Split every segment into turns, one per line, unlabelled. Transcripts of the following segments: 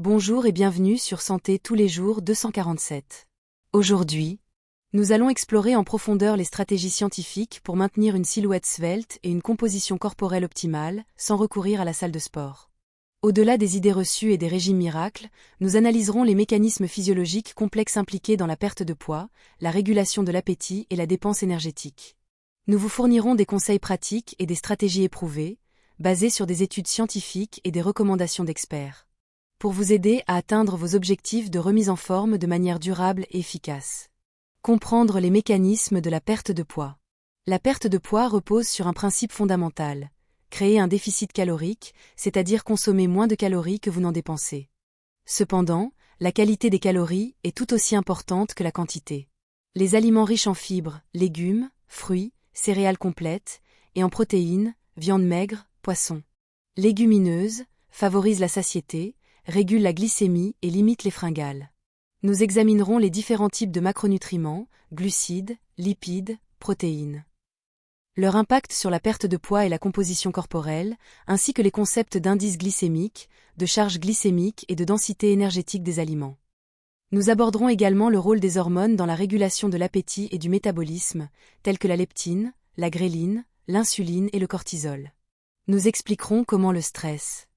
Bonjour et bienvenue sur Santé tous les jours 247. Aujourd'hui, nous allons explorer en profondeur les stratégies scientifiques pour maintenir une silhouette svelte et une composition corporelle optimale sans recourir à la salle de sport. Au-delà des idées reçues et des régimes miracles, nous analyserons les mécanismes physiologiques complexes impliqués dans la perte de poids, la régulation de l'appétit et la dépense énergétique. Nous vous fournirons des conseils pratiques et des stratégies éprouvées, basées sur des études scientifiques et des recommandations d'experts, pour vous aider à atteindre vos objectifs de remise en forme de manière durable et efficace. Comprendre les mécanismes de la perte de poids. La perte de poids repose sur un principe fondamental: créer un déficit calorique, c'est-à-dire consommer moins de calories que vous n'en dépensez. Cependant, la qualité des calories est tout aussi importante que la quantité. Les aliments riches en fibres, légumes, fruits, céréales complètes, et en protéines, viande maigre, poissons, légumineuses, favorisent la satiété, régule la glycémie et limite les fringales. Nous examinerons les différents types de macronutriments, glucides, lipides, protéines, leur impact sur la perte de poids et la composition corporelle, ainsi que les concepts d'indice glycémique, de charge glycémique et de densité énergétique des aliments. Nous aborderons également le rôle des hormones dans la régulation de l'appétit et du métabolisme, tels que la leptine, la gréline, l'insuline et le cortisol. Nous expliquerons comment le stress,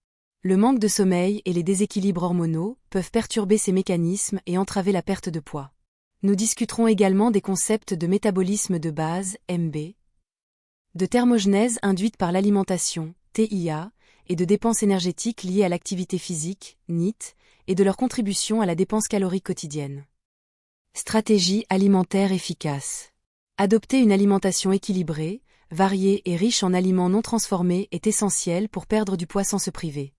le manque de sommeil et les déséquilibres hormonaux peuvent perturber ces mécanismes et entraver la perte de poids. Nous discuterons également des concepts de métabolisme de base, MB, de thermogenèse induite par l'alimentation, TIA, et de dépenses énergétiques liées à l'activité physique, NEAT, et de leur contribution à la dépense calorique quotidienne. Stratégie alimentaire efficace. Adopter une alimentation équilibrée, variée et riche en aliments non transformés est essentiel pour perdre du poids sans se priver.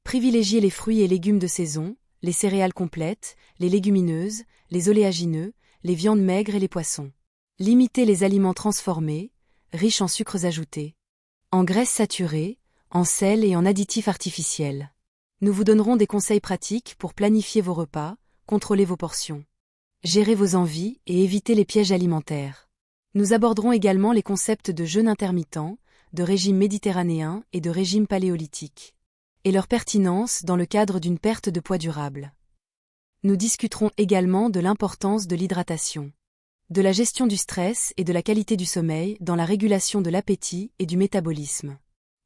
Privilégiez les fruits et légumes de saison, les céréales complètes, les légumineuses, les oléagineux, les viandes maigres et les poissons. Limitez les aliments transformés, riches en sucres ajoutés, en graisses saturées, en sel et en additifs artificiels. Nous vous donnerons des conseils pratiques pour planifier vos repas, contrôler vos portions, gérer vos envies et éviter les pièges alimentaires. Nous aborderons également les concepts de jeûne intermittent, de régime méditerranéen et de régime paléolithique, et leur pertinence dans le cadre d'une perte de poids durable. Nous discuterons également de l'importance de l'hydratation, de la gestion du stress et de la qualité du sommeil dans la régulation de l'appétit et du métabolisme.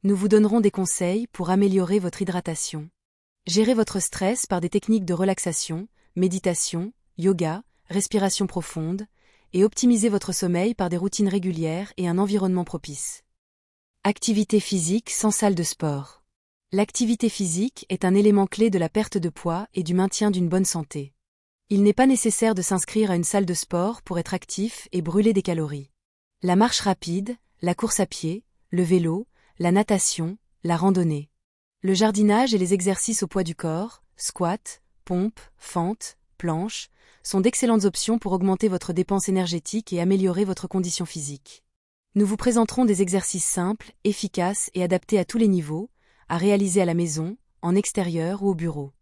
Nous vous donnerons des conseils pour améliorer votre hydratation. Gérez votre stress par des techniques de relaxation, méditation, yoga, respiration profonde, et optimisez votre sommeil par des routines régulières et un environnement propice. Activité physique sans salle de sport. L'activité physique est un élément clé de la perte de poids et du maintien d'une bonne santé. Il n'est pas nécessaire de s'inscrire à une salle de sport pour être actif et brûler des calories. La marche rapide, la course à pied, le vélo, la natation, la randonnée, le jardinage et les exercices au poids du corps, squat, pompe, fente, planche, sont d'excellentes options pour augmenter votre dépense énergétique et améliorer votre condition physique. Nous vous présenterons des exercices simples, efficaces et adaptés à tous les niveaux, à réaliser à la maison, en extérieur ou au bureau.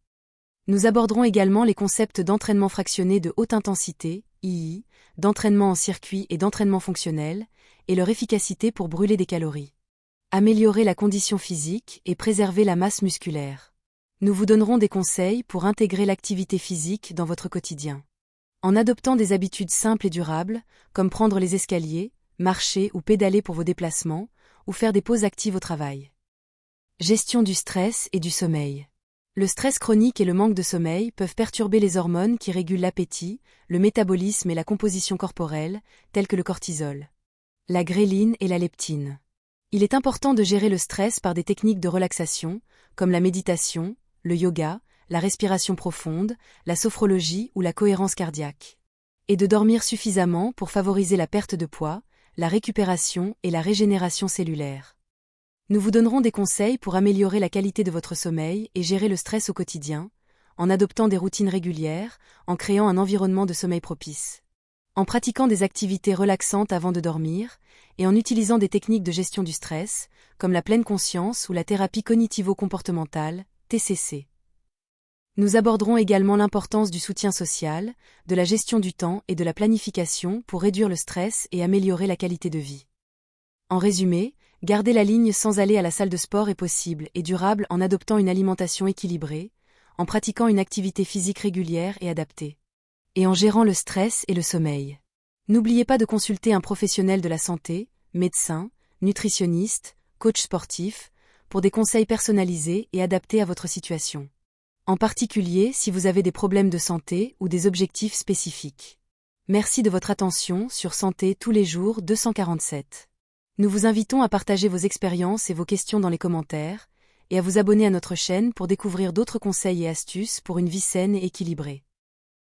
Nous aborderons également les concepts d'entraînement fractionné de haute intensité, II, d'entraînement en circuit et d'entraînement fonctionnel, et leur efficacité pour brûler des calories, améliorer la condition physique et préserver la masse musculaire. Nous vous donnerons des conseils pour intégrer l'activité physique dans votre quotidien, en adoptant des habitudes simples et durables, comme prendre les escaliers, marcher ou pédaler pour vos déplacements, ou faire des pauses actives au travail. Gestion du stress et du sommeil. Le stress chronique et le manque de sommeil peuvent perturber les hormones qui régulent l'appétit, le métabolisme et la composition corporelle, telles que le cortisol, la gréline et la leptine. Il est important de gérer le stress par des techniques de relaxation, comme la méditation, le yoga, la respiration profonde, la sophrologie ou la cohérence cardiaque, et de dormir suffisamment pour favoriser la perte de poids, la récupération et la régénération cellulaire. Nous vous donnerons des conseils pour améliorer la qualité de votre sommeil et gérer le stress au quotidien, en adoptant des routines régulières, en créant un environnement de sommeil propice, en pratiquant des activités relaxantes avant de dormir, et en utilisant des techniques de gestion du stress, comme la pleine conscience ou la thérapie cognitivo-comportementale, TCC. Nous aborderons également l'importance du soutien social, de la gestion du temps et de la planification pour réduire le stress et améliorer la qualité de vie. En résumé, garder la ligne sans aller à la salle de sport est possible et durable en adoptant une alimentation équilibrée, en pratiquant une activité physique régulière et adaptée. Et en gérant le stress et le sommeil. N'oubliez pas de consulter un professionnel de la santé, médecin, nutritionniste, coach sportif, pour des conseils personnalisés et adaptés à votre situation. En particulier si vous avez des problèmes de santé ou des objectifs spécifiques. Merci de votre attention sur Santé tous les jours 247. Nous vous invitons à partager vos expériences et vos questions dans les commentaires, et à vous abonner à notre chaîne pour découvrir d'autres conseils et astuces pour une vie saine et équilibrée.